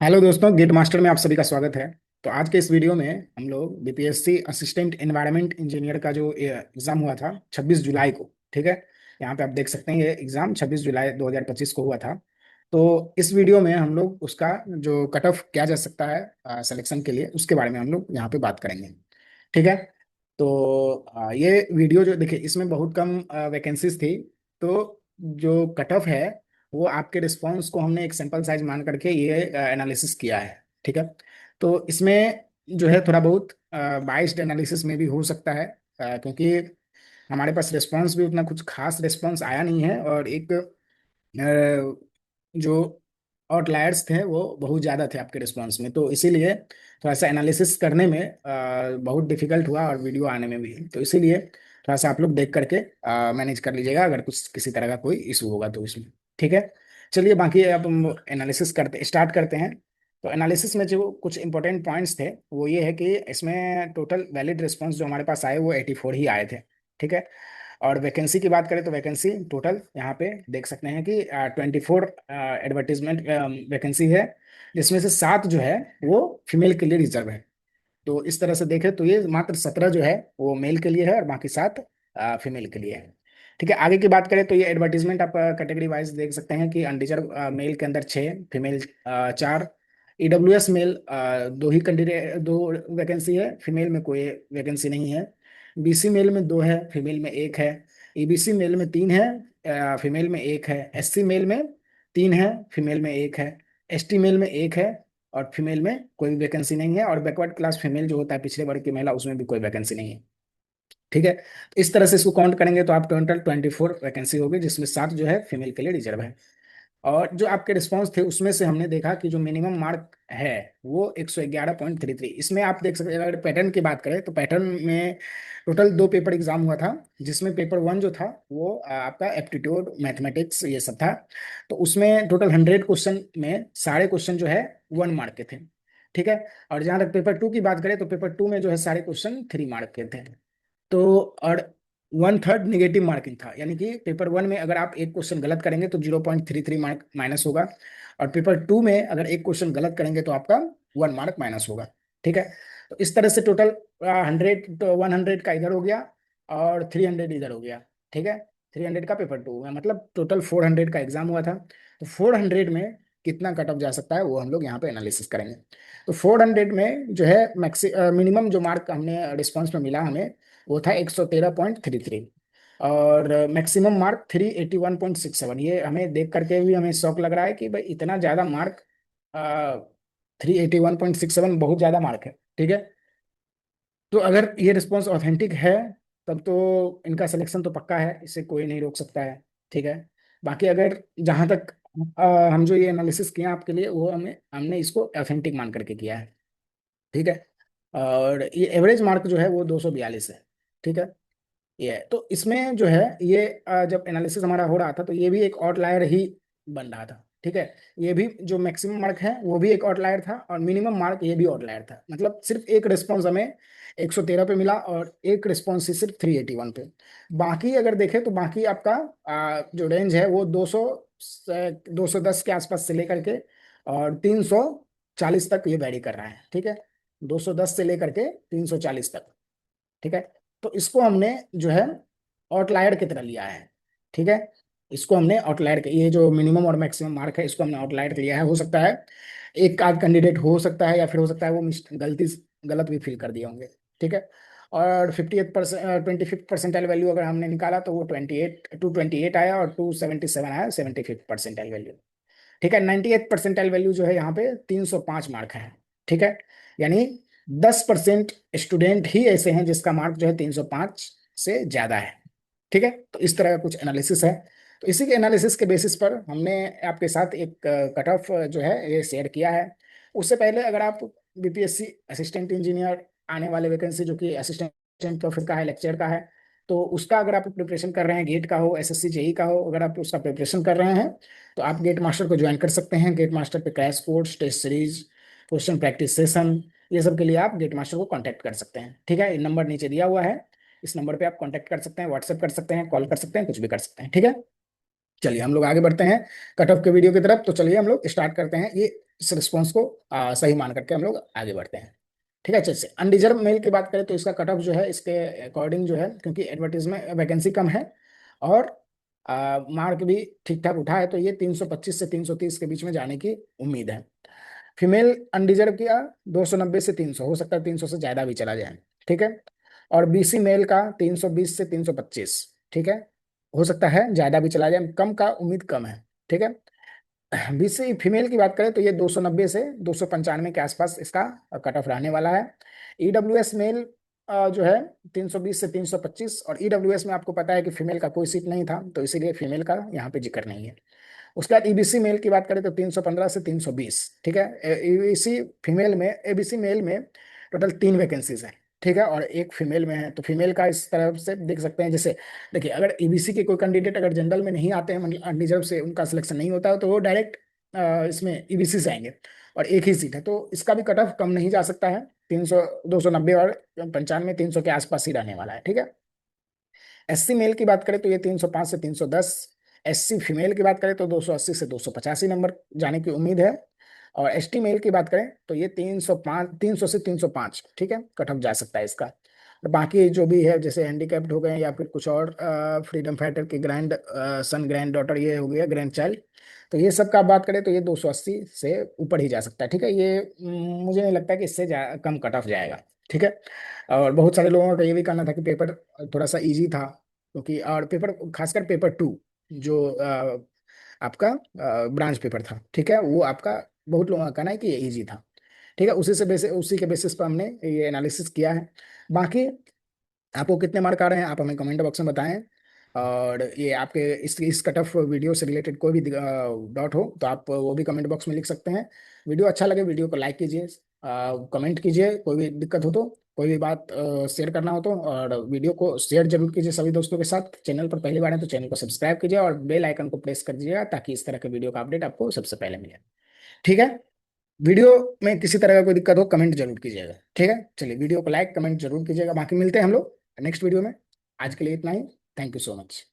Hello दोस्तों, gate master में आप सभी का स्वागत है। तो आज के इस वीडियो में हम लोग बीपीएससी असिस्टेंट एनवायरनमेंट इंजीनियर का जो एग्ज़ाम हुआ था 26 जुलाई को। ठीक है, यहाँ पे आप देख सकते हैं ये एग्ज़ाम 26 जुलाई 2025 को हुआ था। तो इस वीडियो में हम लोग उसका जो कट ऑफ किया जा सकता है सिलेक्शन के लिए, उसके बारे में हम लोग यहाँ पे बात करेंगे। ठीक है। तो ये वीडियो जो देखिए, इसमें बहुत कम वैकेंसीज थी। तो जो कट ऑफ है वो आपके रिस्पॉन्स को हमने एक सैंपल साइज मान करके ये एनालिसिस किया है। ठीक है। तो इसमें जो है थोड़ा बहुत बाइस्ड एनालिसिस में भी हो सकता है, क्योंकि हमारे पास रिस्पॉन्स भी उतना कुछ खास रिस्पॉन्स आया नहीं है, और एक जो आउटलायर्स थे वो बहुत ज़्यादा थे आपके रिस्पॉन्स में, तो इसीलिए थोड़ा सा एनालिसिस करने में बहुत डिफिकल्ट हुआ, और वीडियो आने में भी। तो इसीलिए थोड़ा सा आप लोग देख करके मैनेज कर लीजिएगा, अगर कुछ किसी तरह का कोई इशू होगा तो इसमें। ठीक है। चलिए, बाकी अब हम एनालिसिस करते स्टार्ट करते हैं। तो एनालिसिस में जो कुछ इंपॉर्टेंट पॉइंट्स थे वो ये है कि इसमें टोटल वैलिड रिस्पॉन्स जो हमारे पास आए वो 84 ही आए थे। ठीक है। और वैकेंसी की बात करें तो वैकेंसी टोटल यहाँ पे देख सकते हैं कि 24 एडवर्टीजमेंट वैकेंसी है, जिसमें से 7 जो है वो फीमेल के लिए रिजर्व है। तो इस तरह से देखें तो ये मात्र 17 जो है वो मेल के लिए है, और बाकी 7 फीमेल के लिए है। ठीक है। आगे की बात करें तो ये एडवर्टीजमेंट आप कैटेगरी वाइज देख सकते हैं कि अनरिजर्व मेल के अंदर 6, फीमेल 4, ईडब्ल्यूएस मेल 2 ही कैंडिडेट, 2 वैकेंसी है, फीमेल में कोई वैकेंसी नहीं है। बीसी मेल में 2 है, फीमेल में 1 है। ईबीसी मेल में 3 है, फीमेल में 1 है। एससी मेल में 3 है, फीमेल में 1 है। एसटी मेल में 1 है, और फीमेल में कोई वैकेंसी नहीं है। और बैकवर्ड क्लास फीमेल जो होता है, पिछड़े वर्ग की महिला, उसमें भी कोई वैकेंसी नहीं है। ठीक है। तो इस तरह से इसको काउंट करेंगे तो आप टोटल 24 वैकेंसी होगी, जिसमें 7 जो है फीमेल के लिए रिजर्व है। और जो आपके रिस्पांस थे उसमें से हमने देखा कि जो मिनिमम मार्क है वो 111.33। इसमें आप देख सकते हैं, अगर पैटर्न की बात करें तो पैटर्न में टोटल 2 पेपर एग्जाम हुआ था, जिसमें पेपर 1 जो था वो आपका एप्टीट्यूड मैथमेटिक्स ये सब था। तो उसमें टोटल 100 क्वेश्चन में सारे क्वेश्चन जो है 1 मार्क के थे। ठीक है। और जहां तक पेपर 2 की बात करें तो पेपर 2 में जो है सारे क्वेश्चन 3 मार्क के थे। तो और 1/3 निगेटिव मार्किंग था, यानी कि पेपर 1 में अगर आप एक क्वेश्चन गलत करेंगे तो 0.33 मार्क माइनस होगा, और पेपर 2 में अगर एक क्वेश्चन गलत करेंगे तो आपका 1 मार्क माइनस होगा। ठीक है। तो इस तरह से टोटल 100 का इधर हो गया, और 300 इधर हो गया। ठीक है। 300 का पेपर 2 में, मतलब टोटल 400 का एग्जाम हुआ था। तो 400 में कितना कट ऑफ जा सकता है वो हम लोग यहाँ पे एनालिसिस करेंगे। तो 400 में जो है मैक्सि मिनिमम जो मार्क हमने रिस्पॉन्स में मिला हमें वो था 113.33, और मैक्सिमम मार्क 381.67। ये हमें देख करके भी हमें शौक लग रहा है कि भाई इतना ज़्यादा मार्क, 381.67 बहुत ज़्यादा मार्क है। ठीक है। तो अगर ये रिस्पॉन्स ऑथेंटिक है तब तो इनका सिलेक्शन तो पक्का है, इसे कोई नहीं रोक सकता है। ठीक है। बाकी अगर जहाँ तक हम जो ये एनालिसिस किया आपके लिए, वो हमने इसको ऑथेंटिक मान करके किया है। ठीक है। और ये एवरेज मार्क जो है वो 242 है। ठीक है। ये है। तो इसमें जो है ये जब एनालिसिस हमारा हो रहा था तो ये भी एक आउटलायर ही बन रहा था। ठीक है। ये भी जो मैक्सिमम मार्क है वो भी एक आउटलायर था, और मिनिमम मार्क ये भी आउटलायर था। मतलब सिर्फ एक रिस्पॉन्स हमें 113 पे मिला, और एक रिस्पॉन्स ही सिर्फ 381 पे। बाकी अगर देखें तो बाकी आपका जो रेंज है वो 210 के आसपास से लेकर के और 340 तक ये वैरी कर रहा है। ठीक है। 210 से लेकर के 340 तक। ठीक है। तो इसको हमने जो है आउटलायर की तरह लिया है। ठीक है। इसको हमने आउटलायर के, ये जो मिनिमम और मैक्सिमम मार्क है इसको हमने आउटलायर लिया है। हो सकता है एक आध कैंडिडेट हो सकता है, या फिर हो सकता है वो गलत भी फिल कर दिए होंगे। ठीक है। और 58%, 25 परसेंटाइल वैल्यू अगर हमने निकाला तो वो 228 आया, और 277 आया 75 परसेंटाइल वैल्यू। ठीक है। 98 परसेंटाइल वैल्यू जो है यहाँ पे 305 मार्क है। ठीक है। यानी 10% स्टूडेंट ही ऐसे हैं जिसका मार्क जो है 305 से ज्यादा है। ठीक है। तो इस तरह का कुछ एनालिसिस है। तो इसी के एनालिसिस के बेसिस पर हमने आपके साथ एक कट ऑफ जो है ये शेयर किया है। उससे पहले अगर आप बीपीएससी असिस्टेंट इंजीनियर आने वाले वैकेंसी जो कि असिस्टेंट प्रोफेसर का है, लेक्चर का है, तो उसका अगर आप प्रिपरेशन कर रहे हैं, गेट का हो, एसएससी जेई का हो, अगर आप उसका प्रिपरेशन कर रहे हैं तो आप गेट मास्टर को ज्वाइन कर सकते हैं। गेट मास्टर पे crash course, test series, question practice session, ये सब के लिए आप गेट मास्टर को कांटेक्ट कर सकते हैं। ठीक है। ये नंबर नीचे दिया हुआ है, इस नंबर पे आप कांटेक्ट कर सकते हैं, व्हाट्सएप कर सकते हैं, कॉल कर सकते हैं, कुछ भी कर सकते हैं। ठीक है। चलिए हम लोग आगे बढ़ते हैं कट ऑफ के वीडियो की तरफ। तो चलिए हम लोग स्टार्ट करते हैं ये इस रिस्पॉन्स को सही मान करके हम लोग आगे बढ़ते हैं। ठीक है, जैसे अनडिजर्व मेल की बात करें तो इसका कट ऑफ जो है इसके अकॉर्डिंग जो है, क्योंकि एडवर्टीजमेंट वैकेंसी कम है और मार्क भी ठीक ठाक उठा है, तो ये 325 से 330 के बीच में जाने की उम्मीद है। फीमेल अनडिजर्व किया 290 से 300, हो सकता है 300 से ज्यादा भी चला जाए। ठीक है, और बीसी मेल का 320 से 325। ठीक है, हो सकता है ज्यादा भी चला जाए, कम का उम्मीद कम है। ठीक है, बीसी फीमेल की बात करें तो ये 290 से 295 के आसपास इसका कट ऑफ रहने वाला है। ईडब्ल्यूएस मेल जो है 320 से 325, और ईडब्ल्यूएस में आपको पता है कि फीमेल का कोई सीट नहीं था, तो इसीलिए फीमेल का यहाँ पे जिक्र नहीं है। उसके बाद ईबीसी मेल की बात करें तो 315 से 320। ठीक है, ईबीसी फीमेल में, एबीसी मेल में टोटल 3 वैकेंसीज हैं। ठीक है, और एक फीमेल में है, तो फीमेल का इस तरफ से देख सकते हैं। जैसे देखिए, अगर ईबीसी के कोई कैंडिडेट अगर जनरल में नहीं आते हैं, मतलब अनरिजर्व से उनका सिलेक्शन नहीं होता है, तो वो डायरेक्ट इसमें ईबीसी से आएंगे, और एक ही सीट है, तो इसका भी कट ऑफ कम नहीं जा सकता है। 300, 290 और 95, 300 के आसपास ही रहने वाला है। ठीक है, एससी मेल की बात करें तो ये 305 से 310। एससी फीमेल की बात करें तो 280 से 285 नंबर जाने की उम्मीद है। और एसटी मेल की बात करें तो ये 305, 300 से 305। ठीक है, कट ऑफ जा सकता है इसका। और बाकी जो भी है, जैसे हैंडीकैप्ड हो गए या फिर कुछ और फ्रीडम फाइटर के ग्रैंड सन, ग्रैंड डॉटर, ये हो गया ग्रैंड चाइल्ड, तो ये सब का बात करें तो ये 280 से ऊपर ही जा सकता है। ठीक है, ये मुझे नहीं लगता कि इससे कम कट ऑफ जाएगा। ठीक है, और बहुत सारे लोगों का ये भी कहना था कि पेपर थोड़ा सा इजी था, क्योंकि और पेपर, खासकर पेपर 2 जो आपका ब्रांच पेपर था, ठीक है, वो आपका बहुत लोगों का कहना है कि ये इजी था। ठीक है, उसी के बेसिस पर हमने ये एनालिसिस किया है। बाकी आपको कितने मार्क आ रहे हैं आप हमें कमेंट बॉक्स में बताएं। और ये आपके इस कट ऑफ वीडियो से रिलेटेड कोई भी डाउट हो तो आप वो भी कमेंट बॉक्स में लिख सकते हैं। वीडियो अच्छा लगे, वीडियो को लाइक कीजिए, कमेंट कीजिए, कोई भी दिक्कत हो तो, कोई भी बात शेयर करना हो तो, और वीडियो को शेयर जरूर कीजिए सभी दोस्तों के साथ। चैनल पर पहली बार है तो चैनल को सब्सक्राइब कीजिए और बेल आइकन को प्रेस कर दीजिएगा, ताकि इस तरह के वीडियो का अपडेट आपको सबसे पहले मिले। ठीक है, वीडियो में किसी तरह का कोई दिक्कत हो कमेंट जरूर कीजिएगा। ठीक है, चलिए वीडियो को लाइक कमेंट जरूर कीजिएगा। बाकी मिलते हैं हम लोग नेक्स्ट वीडियो में। आज के लिए इतना ही। Thank you so much.